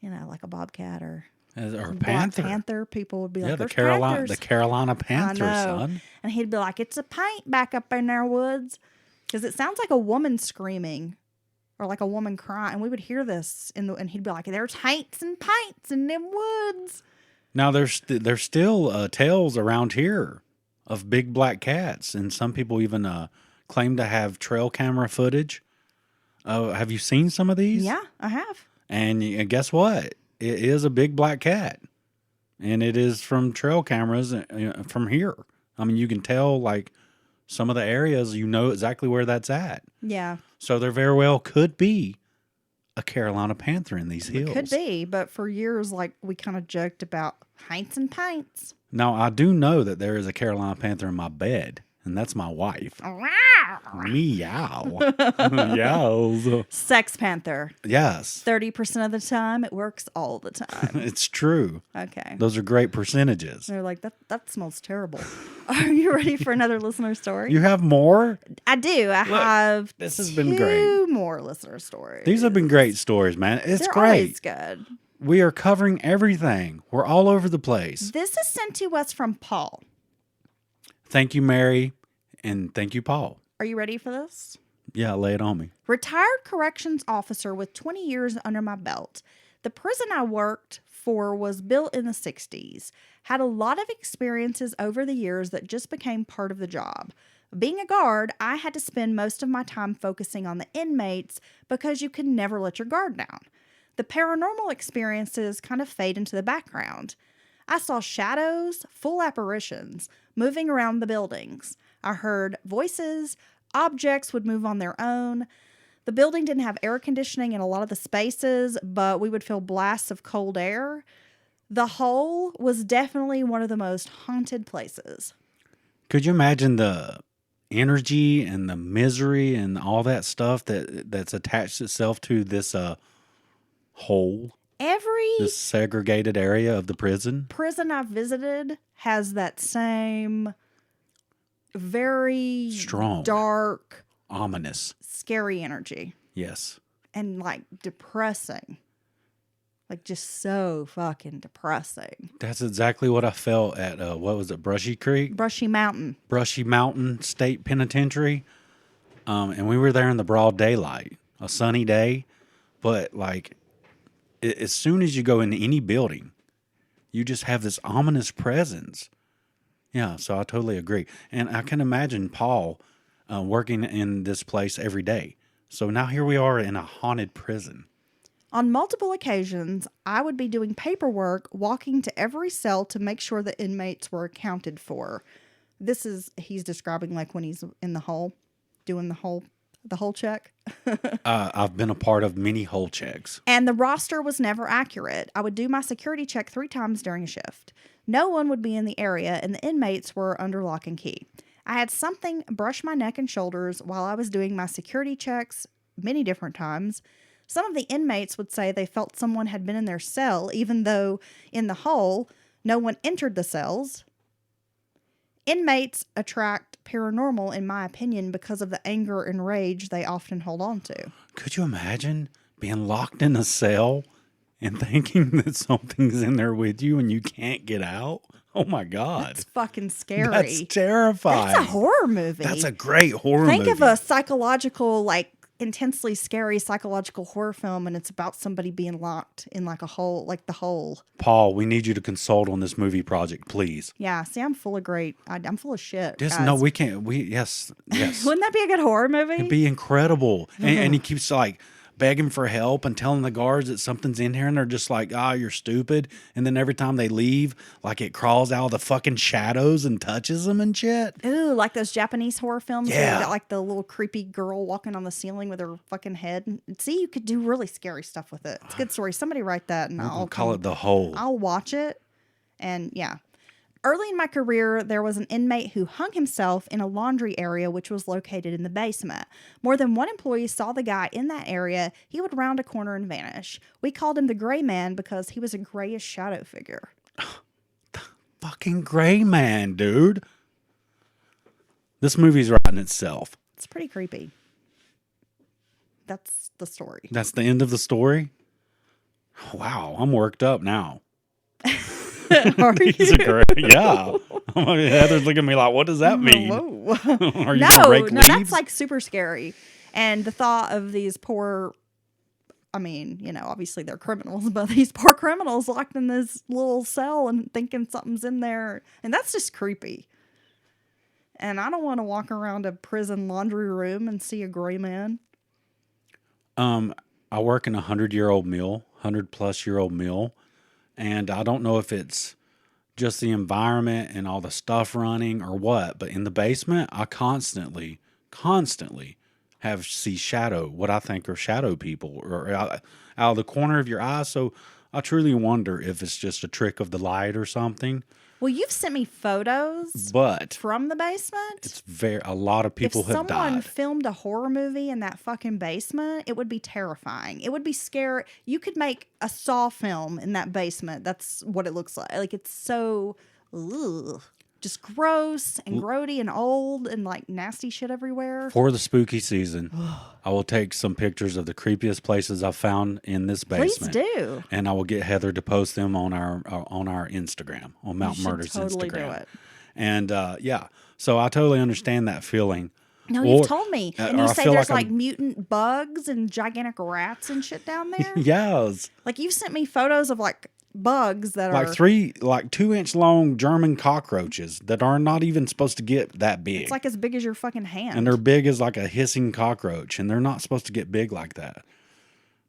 Like a bobcat or a panther. Panther. People would be like, the Carolina Panther, son. And he'd be like, it's a paint back up in our woods. Because it sounds like a woman screaming or like a woman crying. And we would hear this and he'd be like, there's haints and paints in them woods. Now there's still tales around here of big black cats. And some people even claim to have trail camera footage. Have you seen some of these? Yeah, I have. And guess what? It is a big black cat. And it is from trail cameras from here. I mean, you can tell like some of the areas, you know exactly where that's at. Yeah. So there very well could be a Carolina Panther in these hills. It could be, but for years, like, we kind of joked about haints and paints. Now, I do know that there is a Carolina Panther in my bed, and that's my wife. Meow. Yows. Sex panther. Yes. 30% of the time, it works all the time. It's true. Okay. Those are great percentages. They're like, that smells terrible. Are you ready for another listener story? You have more? I do. I have this has been great. 2 more listener stories. These have been great stories, man. It's They're great. always good. We are covering everything. We're all over the place. This is sent to us from Paul. Thank you, Mary, and thank you, Paul. Are you ready for this? Yeah, lay it on me. Retired corrections officer with 20 years under my belt. The prison I worked for was built in the 60s. Had a lot of experiences over the years that just became part of the job. Being a guard, I had to spend most of my time focusing on the inmates because you can never let your guard down. The paranormal experiences kind of fade into the background. I saw shadows, full apparitions, moving around the buildings. I heard voices, objects would move on their own. The building didn't have air conditioning in a lot of the spaces, but we would feel blasts of cold air. The Hole was definitely one of the most haunted places. Could you imagine the energy and the misery and all that stuff that's attached itself to this hole? This segregated area of the prison? Prison I've visited has that same very strong, dark, ominous, scary energy. Yes. And like depressing. Like just so fucking depressing. That's exactly what I felt at, what was it, Brushy Creek? Brushy Mountain State Penitentiary. And we were there in the broad daylight, a sunny day. But like, as soon as you go into any building, you just have this ominous presence. Yeah, so I totally agree. And I can imagine Paul working in this place every day. So now here we are in a haunted prison. On multiple occasions, I would be doing paperwork, walking to every cell to make sure the inmates were accounted for. He's describing like when he's in the hole, doing the hole check. I've been a part of many hole checks. And the roster was never accurate. I would do my security check 3 times during a shift. No one would be in the area, and the inmates were under lock and key. I had something brush my neck and shoulders while I was doing my security checks many different times. Some of the inmates would say they felt someone had been in their cell, even though in the hole, no one entered the cells. Inmates attract paranormal, in my opinion, because of the anger and rage they often hold on to. Could you imagine being locked in a cell and thinking that something's in there with you and you can't get out? Oh my God. That's fucking scary. That's terrifying. That's a horror movie. That's a great horror movie. Think of a psychological, like, intensely scary psychological horror film, and it's about somebody being locked in like a hole, like the hole. Paul, we need you to consult on this movie project, please. Yeah, see, I'm full of I'm full of shit. Just guys. no, we can't. Yes. Wouldn't that be a good horror movie? It'd be incredible. And he keeps like begging for help and telling the guards that something's in here, and they're just like, you're stupid. And then every time they leave, like it crawls out of the fucking shadows and touches them and shit. Ooh, like those Japanese horror films. Yeah. Where you got like the little creepy girl walking on the ceiling with her fucking head. And see, you could do really scary stuff with it. It's a good story. Somebody write that, and I'll call it The Hole. I'll watch it. And yeah. Early in my career, there was an inmate who hung himself in a laundry area which was located in the basement. More than one employee saw the guy in that area. He would round a corner and vanish. We called him the Gray Man because he was a grayish shadow figure. The fucking Gray Man, dude. This movie's writing itself. It's pretty creepy. That's the story. That's the end of the story? Wow, I'm worked up now. Are you? Yeah. Heather's looking at me like, what does that mean? Whoa. Are you going to rake leaves? That's like super scary. And the thought of these poor, I mean, obviously they're criminals, but these poor criminals locked in this little cell and thinking something's in there. And that's just creepy. And I don't want to walk around a prison laundry room and see a gray man. I work in a 100-year-old mill, 100-plus-year-old mill. And I don't know if it's just the environment and all the stuff running or what. But in the basement, I constantly see shadow, what I think are shadow people or out of the corner of your eye. So I truly wonder if it's just a trick of the light or something. Well, you've sent me photos But from the basement. a lot of If people have someone died. filmed a horror movie in that fucking basement, it would be terrifying. It would be scary. You could make a Saw film in that basement. That's what it looks like. Like, it's so, ugh, just gross and grody and old and like nasty shit everywhere. For the spooky season, I will take some pictures of the creepiest places I've found in this Please basement. do. And I will get Heather to post them on our Instagram, on Mount You should Murder's totally do Instagram. it. And yeah, so I totally understand that feeling. No, Or- you've told me. And or you I say feel there's like like mutant bugs and gigantic rats and shit down there. Yes. Like, you've sent me photos of like bugs that Like are 2-inch long German cockroaches that are not even supposed to get that big. it's like as big as your fucking hand. And they're big as like a hissing cockroach, and they're not supposed to get big like that.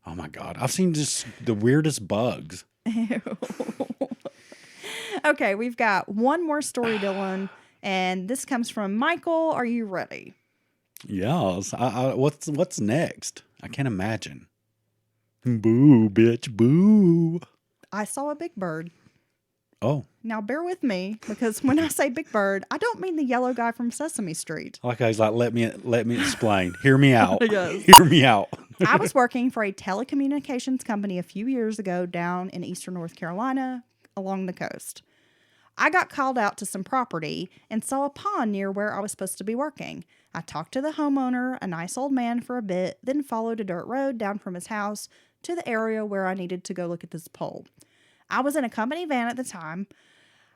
Oh my God. I've seen just the weirdest bugs. Okay, we've got one more story, Dylan, and this comes from Michael. Are you ready? Yes. What's next? I can't imagine. Boo, bitch, boo. I saw a big bird. Oh, Now, bear with me, because when I say big bird, I don't mean the yellow guy from Sesame Street. like I was like, let me explain. Hear me out. Yes. Hear me out. I was working for a telecommunications company a few years ago down in eastern North Carolina along the coast. I got called out to some property and saw a pond near where I was supposed to be working. I talked to the homeowner, a nice old man, for a bit, then followed a dirt road down from his house to the area where I needed to go look at this pole. I was in a company van at the time.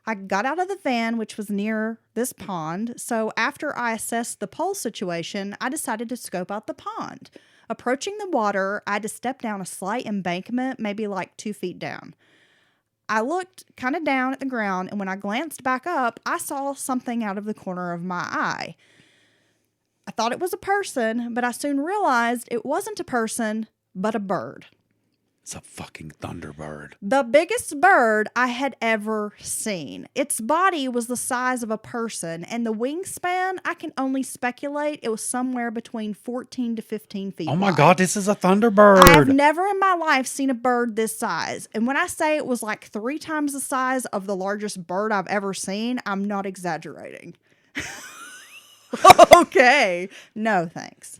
I got out of the van, which was near this pond, so after I assessed the pole situation, I decided to scope out the pond. Approaching the water, I had to step down a slight embankment, maybe like 2 feet down. I looked kind of down at the ground, and when I glanced back up, I saw something out of the corner of my eye. I thought it was a person, but I soon realized it wasn't a person, but a bird. It's a fucking thunderbird. The biggest bird I had ever seen. Its body was the size of a person, and the wingspan, I can only speculate, it was somewhere between 14 to 15 feet Oh my wide. God, this is a thunderbird. I've never in my life seen a bird this size. And when I say it was like 3 times the size of the largest bird I've ever seen, I'm not exaggerating. Okay. No, thanks.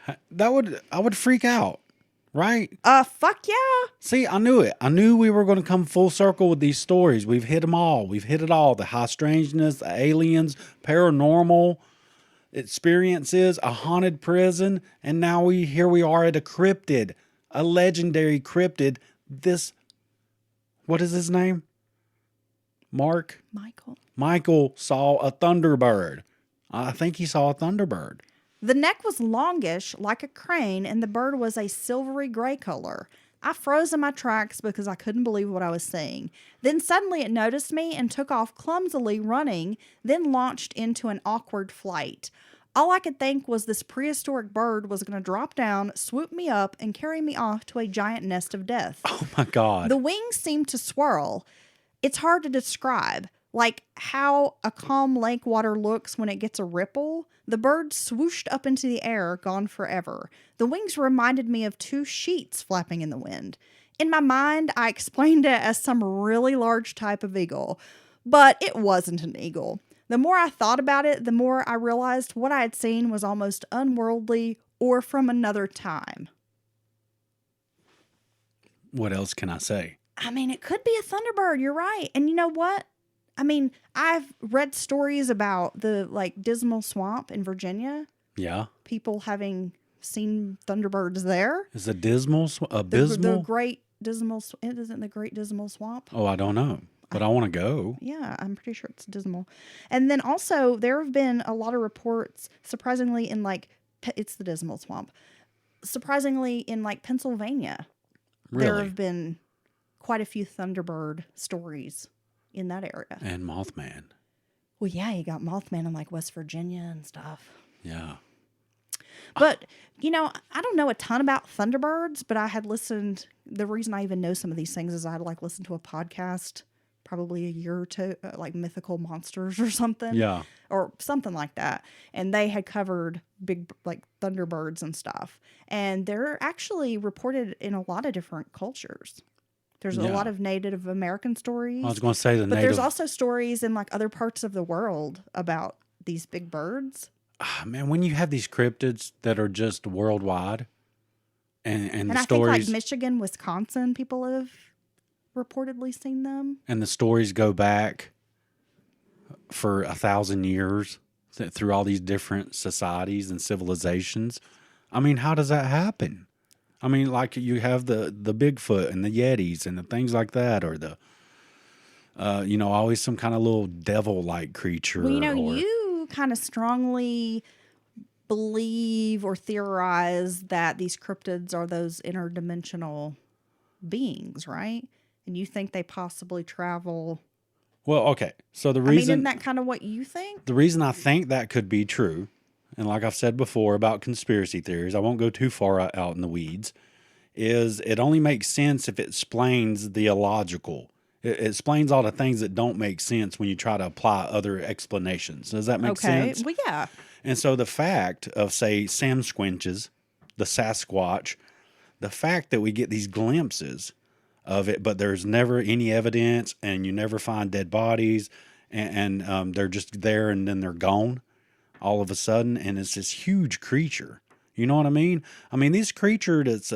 I would freak out, right? Fuck yeah. See, I knew it. I knew we were going to come full circle with these stories. We've hit them all. We've hit it all. The high strangeness, the aliens, paranormal experiences, a haunted prison, and now here we are at a cryptid, a legendary cryptid. What is his name? Michael saw a thunderbird. I think he saw a thunderbird. The neck was longish, like a crane, and the bird was a silvery gray color. I froze in my tracks because I couldn't believe what I was seeing. Then suddenly it noticed me and took off clumsily running, then launched into an awkward flight. All I could think was this prehistoric bird was going to drop down, swoop me up, and carry me off to a giant nest of death. Oh my God. The wings seemed to swirl. It's hard to describe. Like how a calm lake water looks when it gets a ripple. The bird swooshed up into the air, gone forever. The wings reminded me of 2 sheets flapping in the wind. In my mind, I explained it as some really large type of eagle, but it wasn't an eagle. The more I thought about it, the more I realized what I had seen was almost unworldly or from another time. What else can I say? I mean, it could be a thunderbird. You're right. And you know what? I mean, I've read stories about the Dismal Swamp in Virginia. Yeah. People having seen thunderbirds there. Is a dismal, The abysmal? Great Dismal, it isn't the Great Dismal Swamp. Oh, I don't know, but I want to go. Yeah, I'm pretty sure it's dismal. And then also there have been a lot of reports, surprisingly, in it's the Dismal Swamp. Surprisingly, in Pennsylvania, there Really? have been quite a few thunderbird stories in that area. And Mothman. Well, yeah, you got Mothman in West Virginia and stuff. Yeah. But, I don't know a ton about thunderbirds, but I had listened. The reason I even know some of these things is I had listened to a podcast probably a year or two, like mythical monsters or something. Yeah. Or something like that. And they had covered big, like thunderbirds and stuff. And they're actually reported in a lot of different cultures. There's a lot Yeah. of Native American stories. I was going to say the but native. there's also stories in like other parts of the world about these big birds. Man, when you have these cryptids that are just worldwide, and And the I think stories like Michigan, Wisconsin, people have reportedly seen them. and the stories go back for 1,000 years through all these different societies and civilizations. I mean, how does that happen? I mean, like you have the Bigfoot and the Yetis and the things like that, or the always some kind of little devil-like creature. Well, or you kind of strongly believe or theorize that these cryptids are those interdimensional beings, right? And you think they possibly travel. Well, okay. So the I mean, reason isn't that kind of what you think? the reason I think that could be true, and like I've said before about conspiracy theories, I won't go too far out in the weeds, is it only makes sense if it explains the illogical. It explains all the things that don't make sense when you try to apply other explanations. Does that make sense? Well, yeah. And so the fact of, say, Sam Squinches, the Sasquatch, the fact that we get these glimpses of it, but there's never any evidence and you never find dead bodies and they're just there and then they're gone all of a sudden. And it's this huge creature. You know what I mean? I mean, this creature that's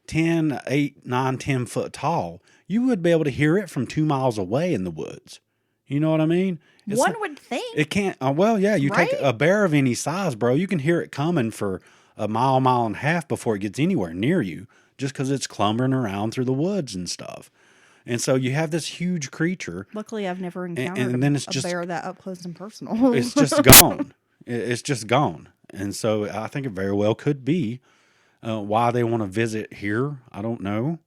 10, 8, 9, 10 foot tall, you would be able to hear it from 2 miles away in the woods. You know what I mean? One would think. It can't. Well, yeah, you Right? take a bear of any size, bro. You can hear it coming for a mile, mile and a half before it gets anywhere near you, just because it's clumbering around through the woods and stuff. And so you have this huge creature. Luckily, I've never encountered and then it's a just- bear that up close and personal. It's just gone. It's just gone. And so I think it very well could be why they want to visit here. I don't know,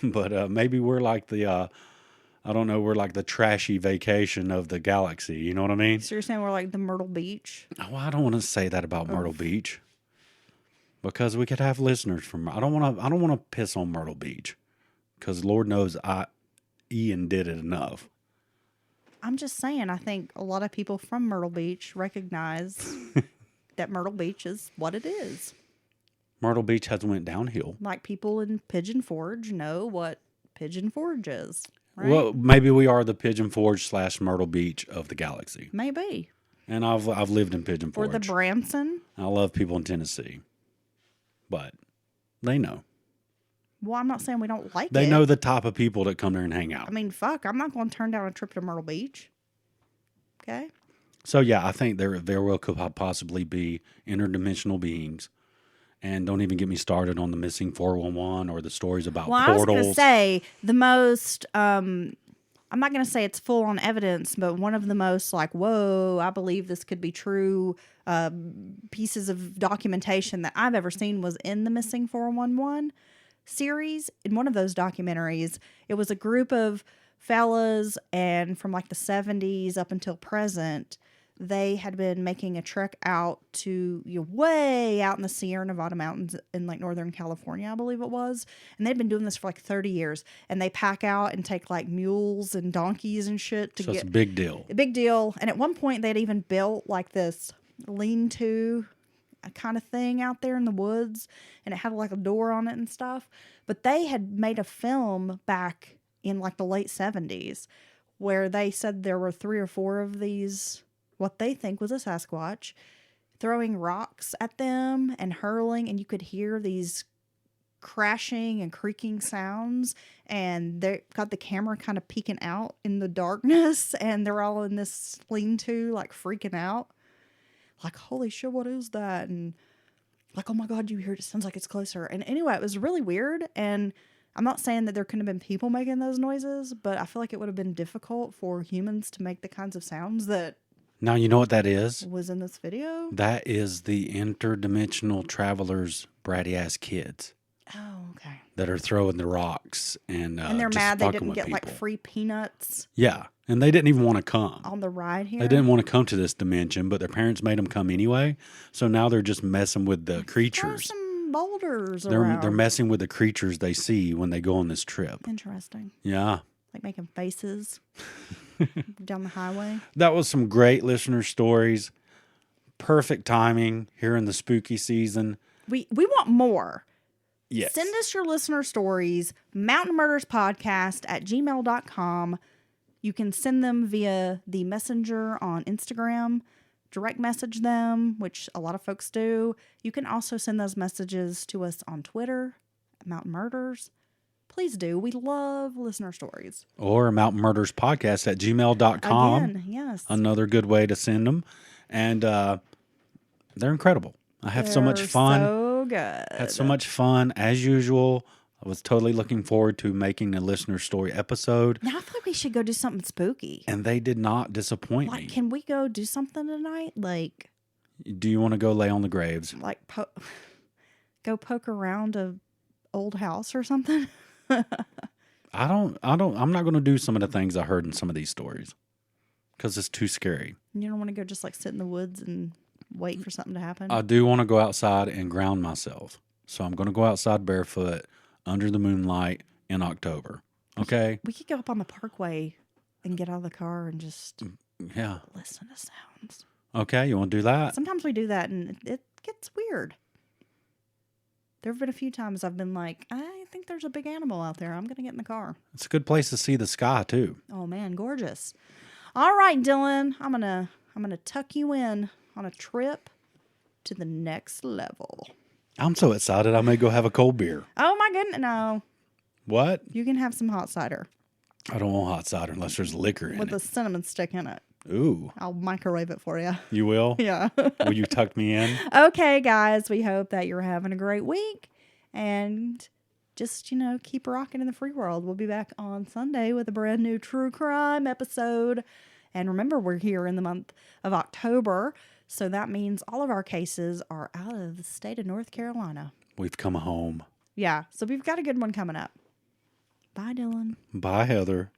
but maybe we're like the. I don't know. We're like the trashy vacation of the galaxy. You know what I mean? So you're saying we're like the Myrtle Beach? Well, I don't want to say that about Myrtle Beach because we could have listeners from. I don't want to piss on Myrtle Beach because Lord knows Ian did it enough. I'm just saying, I think a lot of people from Myrtle Beach recognize that Myrtle Beach is what it is. Myrtle Beach has went downhill. Like people in Pigeon Forge know what Pigeon Forge is, right? Well, maybe we are the Pigeon Forge / Myrtle Beach of the galaxy. Maybe. And I've lived in Pigeon Or Forge. the Branson. I love people in Tennessee, but they know. Well, I'm not saying we don't like it. They know the type of people that come there and hang out. I mean, fuck, I'm not going to turn down a trip to Myrtle Beach. Okay? So yeah, I think there will could possibly be interdimensional beings. And don't even get me started on the missing 411 or the stories about Well, I was portals. going to say the most, I'm not going to say it's full on evidence, but one of the most like, whoa, I believe this could be true pieces of documentation that I've ever seen was in the Missing 411 series. In one of those documentaries, it was a group of fellas, and from like the 70s up until present, they had been making a trek out to way out in the Sierra Nevada mountains in like Northern California, I believe it was. And they'd been doing this for like 30 years. And they pack out and take like mules and donkeys and shit to So get it's a big deal. a big deal. And at one point they'd even built like this lean-to kind of thing out there in the woods, and it had like a door on it and stuff. But they had made a film back in like the late 70s where they said there were 3 or 4 of these, what they think was a Sasquatch, throwing rocks at them and hurling, and you could hear these crashing and creaking sounds, and they got the camera kind of peeking out in the darkness, and they're all in this lean-to like freaking out like, holy shit, what is that? And like, oh my God, you hear it? It sounds like it's closer. And anyway, it was really weird. And I'm not saying that there couldn't have been people making those noises, but I feel like it would have been difficult for humans to make the kinds of sounds that Now, you know what that is? was in this video. That is the interdimensional travelers' bratty ass kids Oh, okay. that are throwing the rocks and And they're just mad they fucking didn't with get like people. free peanuts Yeah, and they didn't even want to come. on the ride here. They didn't want to come to this dimension, but their parents made them come anyway. So now they're just messing with the Throw creatures. some boulders They're around. messing with the creatures they see when they go on this trip. Interesting. Yeah, like making faces down the highway. That was some great listener stories. Perfect timing here in the spooky season. We want more. Yes. Send us your listener stories, mountainmurderspodcast@gmail.com. You can send them via the messenger on Instagram, direct message them, which a lot of folks do. You can also send those messages to us on Twitter, Mountain Murders. Please do. We love listener stories. Or mountainmurderspodcast@gmail.com. Again, yes. Another good way to send them. And they're incredible. I have so much They're fun. So good. Had so much fun as usual. I was totally looking forward to making a listener story episode. Now I feel like we should go do something spooky. And they did not disappoint me. Can we go do something tonight? Like, do you want to go lay on the graves? Like, go poke around a old house or something? I'm not going to do some of the things I heard in some of these stories because it's too scary. You don't want to go just like sit in the woods and wait for something to happen? I do want to go outside and ground myself. So I'm going to go outside barefoot under the moonlight in October. Okay? We could go up on the parkway and get out of the car and just listen to sounds. Okay, you want to do that? Sometimes we do that and it gets weird. There have been a few times I've been like, I think there's a big animal out there. I'm going to get in the car. It's a good place to see the sky too. Oh man, gorgeous. All right, Dylan, I'm going to tuck you in on a trip to the next level. I'm so excited I may go have a cold beer. Oh my goodness, no. What? You can have some hot cider. I don't want hot cider unless there's liquor in with it. a cinnamon stick in it. Ooh. I'll microwave it for you. You will? Yeah. Will you tuck me in? Okay, guys, we hope that you're having a great week and just, keep rocking in the free world. We'll be back on Sunday with a brand new true crime episode. And remember, we're here in the month of October, so that means all of our cases are out of the state of North Carolina. We've come home. Yeah, so we've got a good one coming up. Bye, Dylan. Bye, Heather.